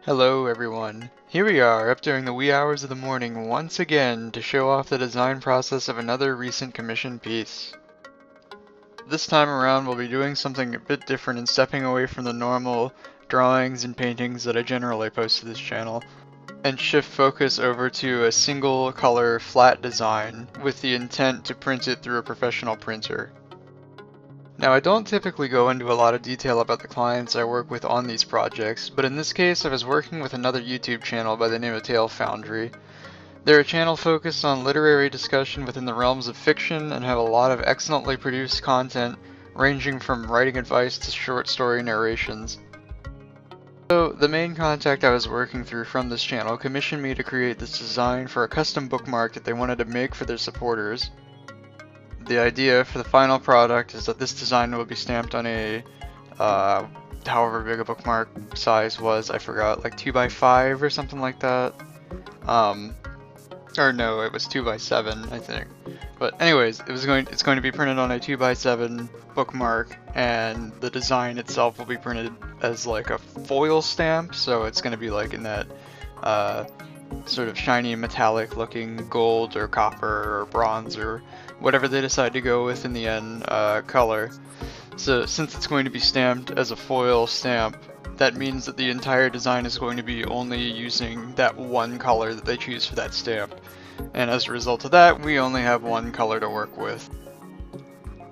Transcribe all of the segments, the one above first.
Hello everyone. Here we are, up during the wee hours of the morning once again to show off the design process of another recent commission piece. This time around we'll be doing something a bit different and stepping away from the normal drawings and paintings that I generally post to this channel, and shift focus over to a single color flat design with the intent to print it through a professional printer. Now, I don't typically go into a lot of detail about the clients I work with on these projects, but in this case I was working with another YouTube channel by the name of Tale Foundry. They're a channel focused on literary discussion within the realms of fiction and have a lot of excellently produced content ranging from writing advice to short story narrations. So, the main contact I was working through from this channel commissioned me to create this design for a custom bookmark that they wanted to make for their supporters. The idea for the final product is that this design will be stamped on a, however big a bookmark size was, I forgot, like 2x5 or something like that. Or no, it was 2x7, I think. But anyways, it's going to be printed on a 2x7 bookmark, and the design itself will be printed as like a foil stamp, so it's going to be like in that sort of shiny metallic looking gold or copper or bronze or whatever they decide to go with in the end color. So since it's going to be stamped as a foil stamp, that means that the entire design is going to be only using that one color that they choose for that stamp. And as a result of that, we only have one color to work with.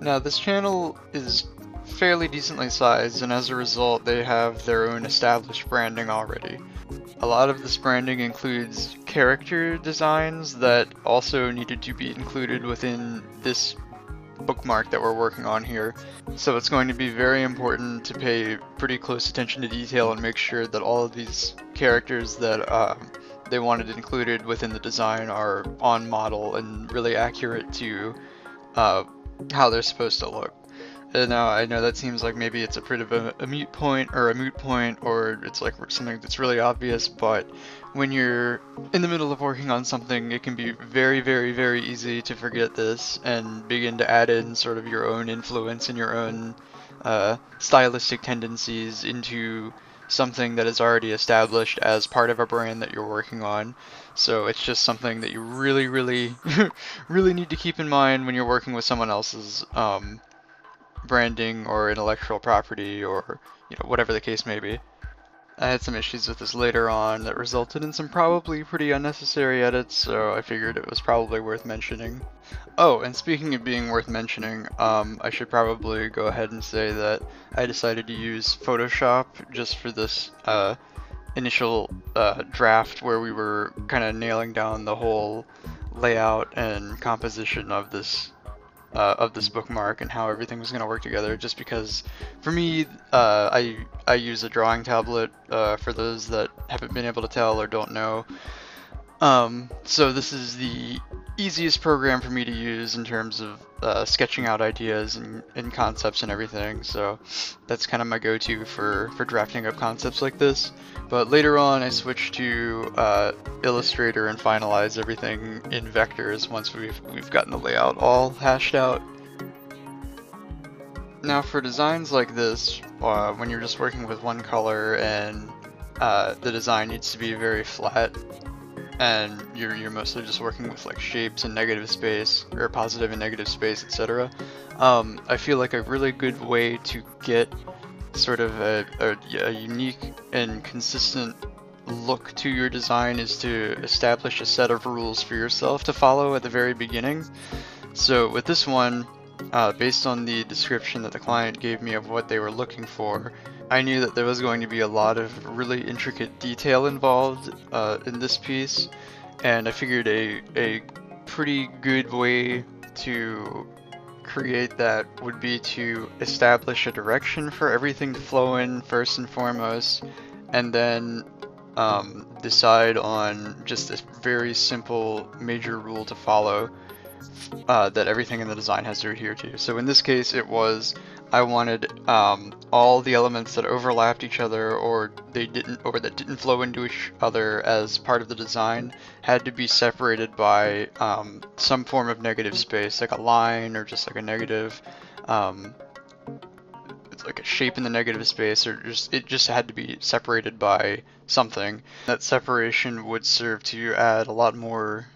Now this channel is fairly decently sized, and as a result they have their own established branding already. A lot of this branding includes character designs that also needed to be included within this bookmark that we're working on here. So it's going to be very important to pay pretty close attention to detail and make sure that all of these characters that they wanted included within the design are on model and really accurate to how they're supposed to look. Now, I know that seems like maybe it's a bit of a moot point, or it's like something that's really obvious, but when you're in the middle of working on something, it can be very, very, very easy to forget this and begin to add in sort of your own influence and your own stylistic tendencies into something that is already established as part of a brand that you're working on. So it's just something that you really, really, really need to keep in mind when you're working with someone else's branding or intellectual property, or whatever the case may be. I had some issues with this later on that resulted in some probably pretty unnecessary edits, so I figured it was probably worth mentioning. Oh, and speaking of being worth mentioning, I should probably go ahead and say that I decided to use Photoshop just for this initial draft where we were kind of nailing down the whole layout and composition of this bookmark and how everything was going to work together, just because for me I use a drawing tablet for those that haven't been able to tell or don't know. So this is the easiest program for me to use in terms of sketching out ideas and concepts and everything, so that's kind of my go-to for drafting up concepts like this. But later on I switched to Illustrator and finalized everything in vectors once we've gotten the layout all hashed out. Now for designs like this, when you're just working with one color and the design needs to be very flat, and you're mostly just working with like shapes and negative space, or positive and negative space, etc. I feel like a really good way to get sort of a unique and consistent look to your design is to establish a set of rules for yourself to follow at the very beginning. So with this one, based on the description that the client gave me of what they were looking for, I knew that there was going to be a lot of really intricate detail involved in this piece, and I figured a pretty good way to create that would be to establish a direction for everything to flow in first and foremost, and then decide on just a very simple major rule to follow that everything in the design has to adhere to. So in this case it was, I wanted all the elements that overlapped each other or that didn't flow into each other as part of the design had to be separated by some form of negative space, like a line or just like a negative like a shape in the negative space, or it just had to be separated by something. That separation would serve to add a lot more,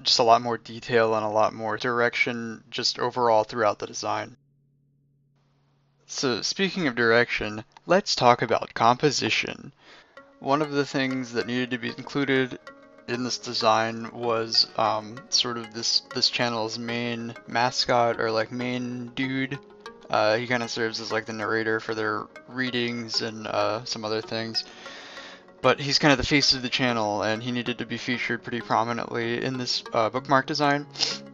just a lot more detail and a lot more direction just overall throughout the design. So speaking of direction, let's talk about composition. One of the things that needed to be included in this design was sort of this channel's main mascot, or like main dude. He kind of serves as like the narrator for their readings and some other things. But he's kind of the face of the channel, and he needed to be featured pretty prominently in this bookmark design.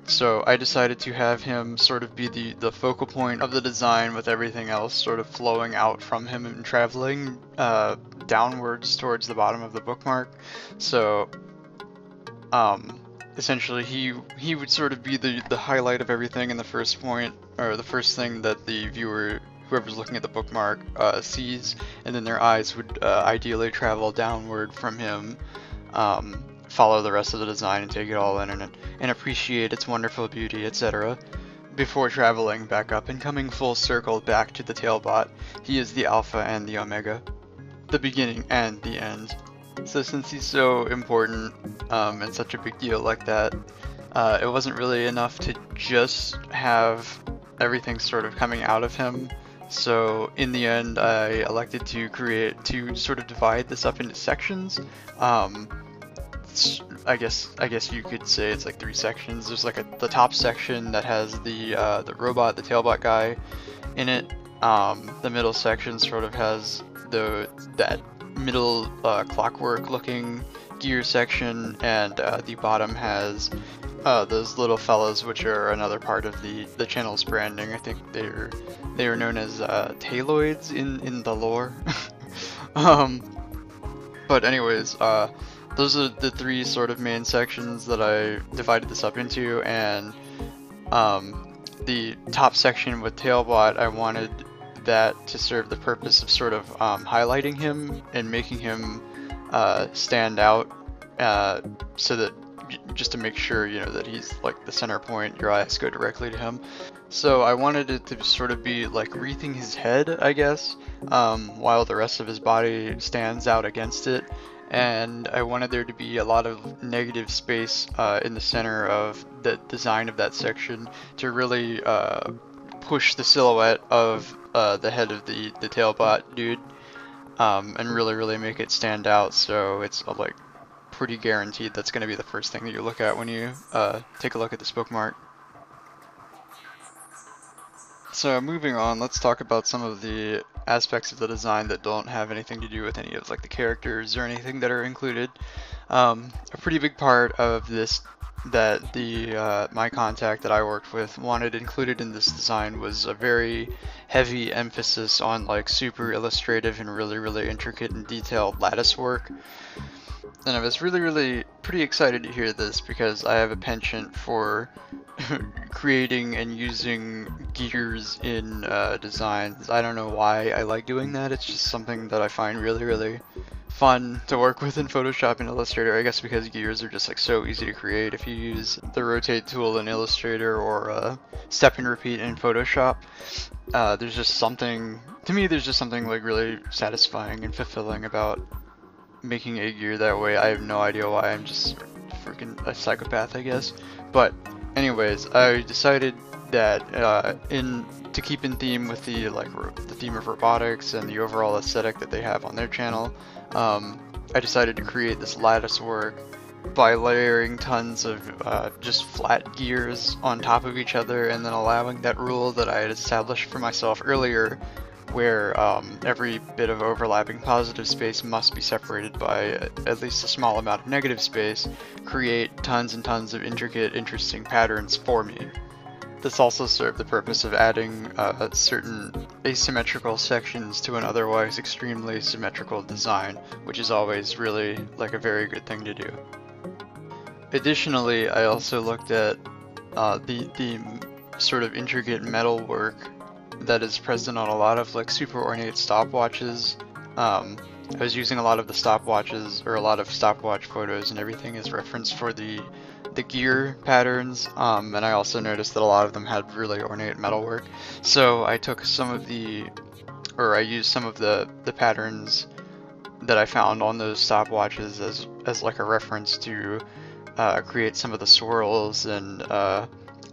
So I decided to have him sort of be the focal point of the design, with everything else sort of flowing out from him and traveling downwards towards the bottom of the bookmark. So essentially he would sort of be the highlight of everything, and the first point, or the first thing that the viewer, whoever's looking at the bookmark, sees, and then their eyes would ideally travel downward from him, follow the rest of the design and take it all in, and appreciate its wonderful beauty, etc., before traveling back up and coming full circle back to the Talebot. He is the alpha and the omega, the beginning and the end. So since he's so important and such a big deal like that, it wasn't really enough to just have everything sort of coming out of him. So in the end, I elected to sort of divide this up into sections. I guess you could say it's like 3 sections. There's like the top section that has the robot, the Talebot guy, in it. The middle section sort of has that middle clockwork looking gear section, and the bottom has those little fellas, which are another part of the channel's branding. I think they were known as Taloids in the lore. But anyways, those are the 3 sort of main sections that I divided this up into, and the top section with Talebot, I wanted that to serve the purpose of sort of highlighting him and making him stand out, so that just to make sure, you know, that he's like the center point, your eyes go directly to him. So I wanted it to sort of be like wreathing his head, I guess, while the rest of his body stands out against it. And I wanted there to be a lot of negative space in the center of the design of that section to really push the silhouette of the head of the Talebot dude, and really make it stand out. So it's like pretty guaranteed that's going to be the first thing that you look at when you take a look at this bookmark. So moving on, let's talk about some of the aspects of the design that don't have anything to do with any of like the characters or anything that are included. A pretty big part of this that my contact that I worked with wanted included in this design was a very heavy emphasis on like super illustrative and really intricate and detailed lattice work. And I was really pretty excited to hear this, because I have a penchant for creating and using gears in designs. I don't know why I like doing that. It's just something that I find really fun to work with in Photoshop and Illustrator. I guess because gears are just like so easy to create if you use the rotate tool in Illustrator or step and repeat in Photoshop. There's just something, to me, there's just something like really satisfying and fulfilling about making a gear that way. I have no idea why. I'm just freaking a psychopath, I guess. But anyways, I decided that to keep in theme with the theme of robotics and the overall aesthetic that they have on their channel, I decided to create this lattice work by layering tons of just flat gears on top of each other, and then allowing that rule that I had established for myself earlier, where every bit of overlapping positive space must be separated by at least a small amount of negative space, create tons and tons of intricate, interesting patterns for me. This also served the purpose of adding certain asymmetrical sections to an otherwise extremely symmetrical design, which is always really like a very good thing to do. Additionally, I also looked at the sort of intricate metal work that is present on a lot of like super ornate stopwatches, I was using a lot of the stopwatches, or a lot of stopwatch photos and everything as reference for the gear patterns, and I also noticed that a lot of them had really ornate metalwork. So I took some of I used some of the patterns that I found on those stopwatches as like a reference to create some of the swirls and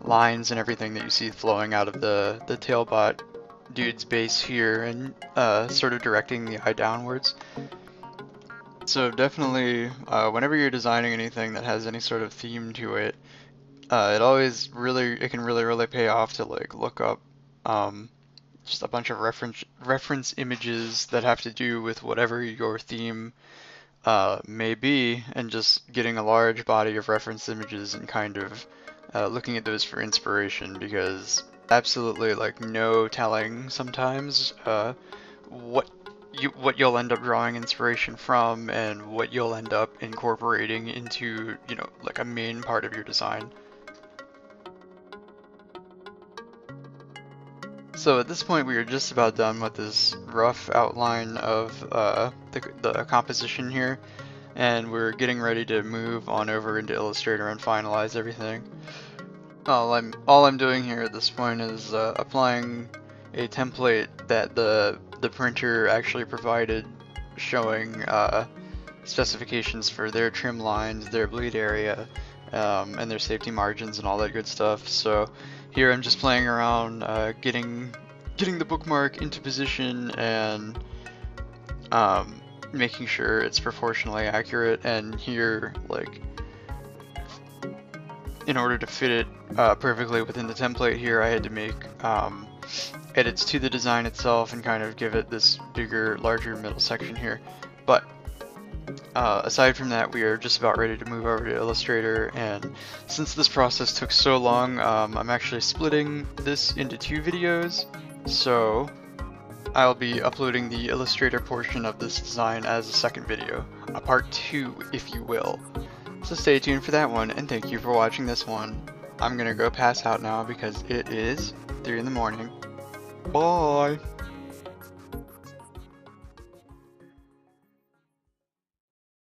lines and everything that you see flowing out of the tailbot dude's base here, and sort of directing the eye downwards. So definitely, whenever you're designing anything that has any sort of theme to it, it can really pay off to like look up just a bunch of reference images that have to do with whatever your theme may be, and just getting a large body of reference images and kind of looking at those for inspiration, because absolutely like no telling sometimes what you'll end up drawing inspiration from and what you'll end up incorporating into, you know, like a main part of your design. So at this point we are just about done with this rough outline of the composition here, and we're getting ready to move on over into Illustrator and finalize everything. All I'm doing here at this point is applying a template that the printer actually provided, showing specifications for their trim lines, their bleed area, and their safety margins and all that good stuff. So here I'm just playing around, getting the bookmark into position and making sure it's proportionally accurate. And here, like, in order to fit it perfectly within the template here, I had to make edits to the design itself and kind of give it this larger middle section here. But aside from that, we are just about ready to move over to Illustrator, and since this process took so long, I'm actually splitting this into 2 videos, so I'll be uploading the Illustrator portion of this design as a second video, a part 2 if you will. So stay tuned for that one, and thank you for watching this one. I'm gonna go pass out now because it is 3 in the morning. Bye!